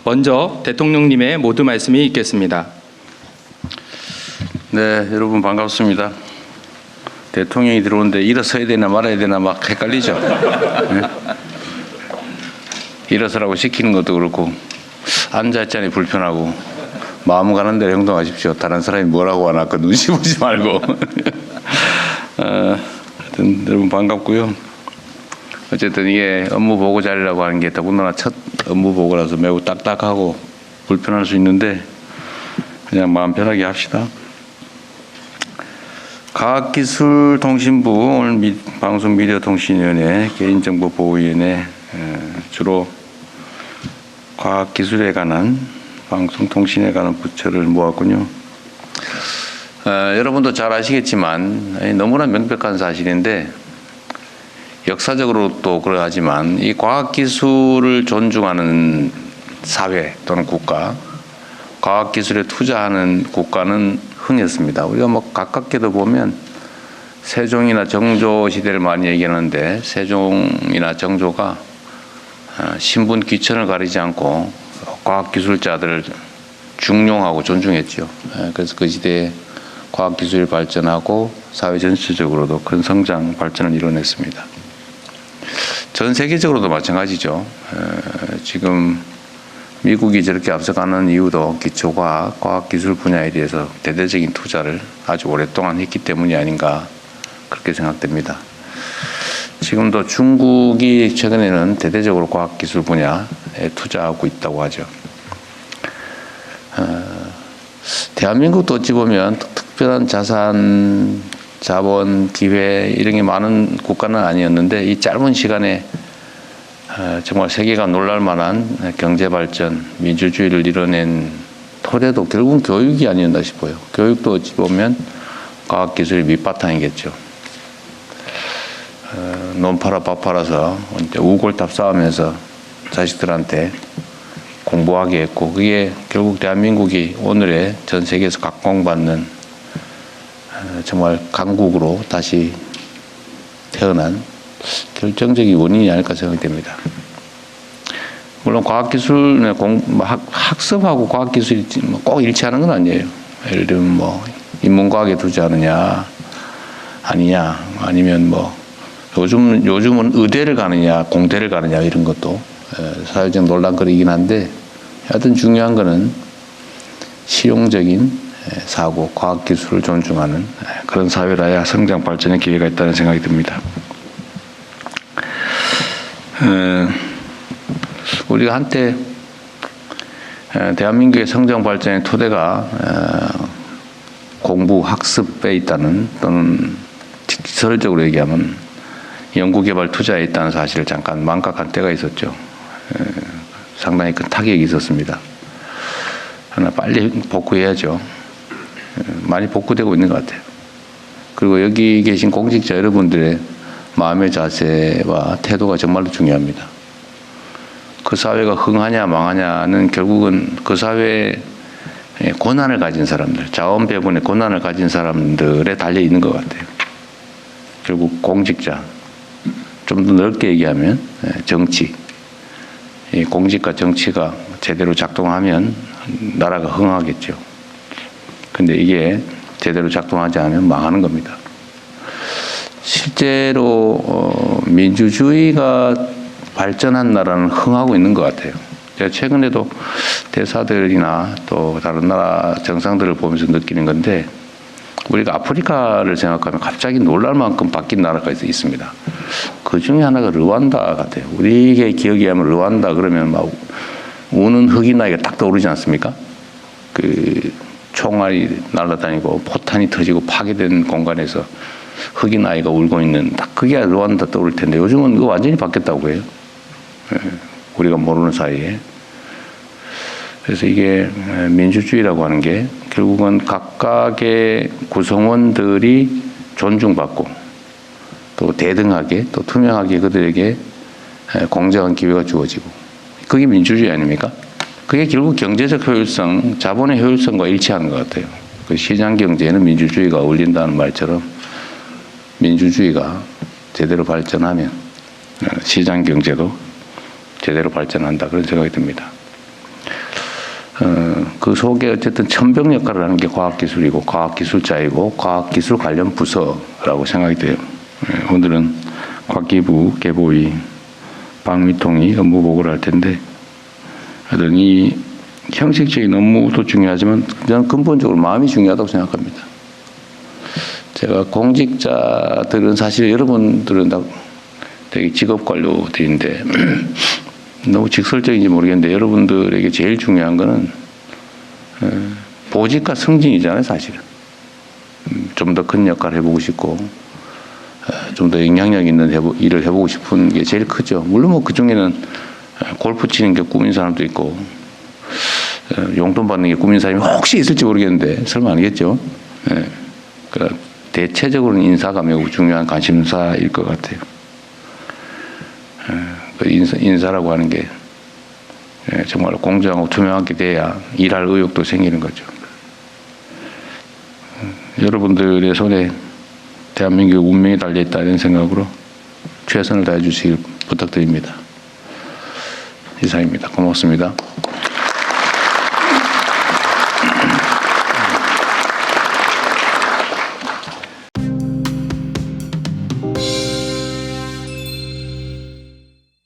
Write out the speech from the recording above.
먼저 대통령님의 모두 말씀이 있겠습니다. 네, 여러분 반갑습니다. 대통령이 들어오는데 일어서야 되나 말아야 되나 막 헷갈리죠. 네? 일어서라고 시키는 것도 그렇고 앉아있자니 불편하고 마음 가는 대로 행동하십시오. 다른 사람이 뭐라고 하나 그 눈치 보지 말고. 하여튼 여러분 반갑고요. 어쨌든 이게 업무 보고 자리라고 하는 게 더군다나 첫 업무 보고라서 매우 딱딱하고 불편할 수 있는데 그냥 마음 편하게 합시다. 과학기술통신부 오늘 방송미디어통신위원회 개인정보보호위원회 주로 과학기술에 관한 방송통신에 관한 부처를 모았군요. 여러분도 잘 아시겠지만 너무나 명백한 사실인데 역사적으로 또 그러하지만 이 과학기술을 존중하는 사회 또는 국가, 과학기술에 투자하는 국가는 흥했습니다. 우리가 뭐 가깝게도 보면 세종이나 정조 시대를 많이 얘기하는데 세종이나 정조가 신분 귀천을 가리지 않고 과학기술자들을 중용하고 존중했죠. 그래서 그 시대에 과학기술이 발전하고 사회 전체적으로도 큰 성장 발전을 이뤄냈습니다. 전 세계적으로도 마찬가지죠. 지금 미국이 저렇게 앞서가는 이유도 기초과학, 과학기술 분야에 대해서 대대적인 투자를 아주 오랫동안 했기 때문이 아닌가 그렇게 생각됩니다. 지금도 중국이 최근에는 대대적으로 과학기술 분야에 투자하고 있다고 하죠. 대한민국도 어찌 보면 특별한 자산, 자본, 기회 이런 게 많은 국가는 아니었는데 이 짧은 시간에 정말 세계가 놀랄 만한 경제 발전, 민주주의를 이뤄낸 토대도 결국은 교육이 아니었나 싶어요. 교육도 어찌 보면 과학기술의 밑바탕이겠죠. 논 팔아 밥 팔아서 우골탑 쌓으면서 자식들한테 공부하게 했고 그게 결국 대한민국이 오늘의 전 세계에서 각광받는 정말 강국으로 다시 태어난 결정적인 원인이 아닐까 생각이 됩니다. 물론 과학기술, 학습하고 과학기술이 꼭 일치하는 건 아니에요. 예를 들면 뭐 인문과학에 투자하느냐 아니냐 아니면 뭐 요즘은 의대를 가느냐 공대를 가느냐 이런 것도 사회적 논란거리이긴 한데 하여튼 중요한 거는 실용적인 사고, 과학기술을 존중하는 그런 사회라야 성장 발전의 기회가 있다는 생각이 듭니다. 우리가 한때 대한민국의 성장 발전의 토대가 공부, 학습에 있다는 또는 직설적으로 얘기하면 연구개발 투자에 있다는 사실을 잠깐 망각한 때가 있었죠. 상당히 큰 타격이 있었습니다. 하나 빨리 복구해야죠. 많이 복구되고 있는 것 같아요. 그리고 여기 계신 공직자 여러분들의 마음의 자세와 태도가 정말로 중요합니다. 그 사회가 흥하냐 망하냐는 결국은 그 사회에 고난을 가진 사람들, 자원 배분의 고난을 가진 사람들에 달려 있는 것 같아요. 결국 공직자, 좀 더 넓게 얘기하면 정치, 공직과 정치가 제대로 작동하면 나라가 흥하겠죠. 근데 이게 제대로 작동하지 않으면 망하는 겁니다. 실제로 민주주의가 발전한 나라는 흥하고 있는 것 같아요. 제가 최근에도 대사들이나 또 다른 나라 정상들을 보면서 느끼는 건데 우리가 아프리카를 생각하면 갑자기 놀랄 만큼 바뀐 나라가 있습니다. 그 중에 하나가 르완다 같아요. 우리의 기억에 하면 르완다 그러면 막 우는 흑인 아이가 딱 떠오르지 않습니까? 그 총알이 날아다니고 포탄이 터지고 파괴된 공간에서 흑인 아이가 울고 있는 딱 그게 르완다 떠오를 텐데 요즘은 이거 완전히 바뀌었다고 해요. 우리가 모르는 사이에. 그래서 이게 민주주의라고 하는 게 결국은 각각의 구성원들이 존중받고 또 대등하게 또 투명하게 그들에게 공정한 기회가 주어지고 그게 민주주의 아닙니까? 그게 결국 경제적 효율성, 자본의 효율성과 일치하는 것 같아요. 그 시장 경제에는 민주주의가 어울린다는 말처럼 민주주의가 제대로 발전하면 시장 경제도 제대로 발전한다 그런 생각이 듭니다. 그 속에 어쨌든 천병 역할을 하는 게 과학기술이고 과학기술자이고 과학기술 관련 부서라고 생각이 돼요. 오늘은 과기부, 계보위, 방위통이 업무 보고를 할 텐데 하여튼 이 형식적인 업무도 중요하지만 저는 근본적으로 마음이 중요하다고 생각합니다. 제가 공직자들은 사실 여러분들은 다 되게 직업관료들인데 너무 직설적인지 모르겠는데 여러분들에게 제일 중요한 거는 보직과 승진이잖아요, 사실은. 좀 더 큰 역할을 해보고 싶고 좀 더 영향력 있는 일을 해보고 싶은 게 제일 크죠. 물론 뭐 그중에는 골프 치는 게 꿈인 사람도 있고 용돈 받는 게 꿈인 사람이 혹시 있을지 모르겠는데 설마 아니겠죠. 그러니까 대체적으로는 인사가 매우 중요한 관심사일 것 같아요. 인사라고 하는 게 정말 공정하고 투명하게 돼야 일할 의욕도 생기는 거죠. 여러분들의 손에 대한민국 운명이 달려있다는 생각으로 최선을 다해 주시길 부탁드립니다. 이상입니다. 고맙습니다.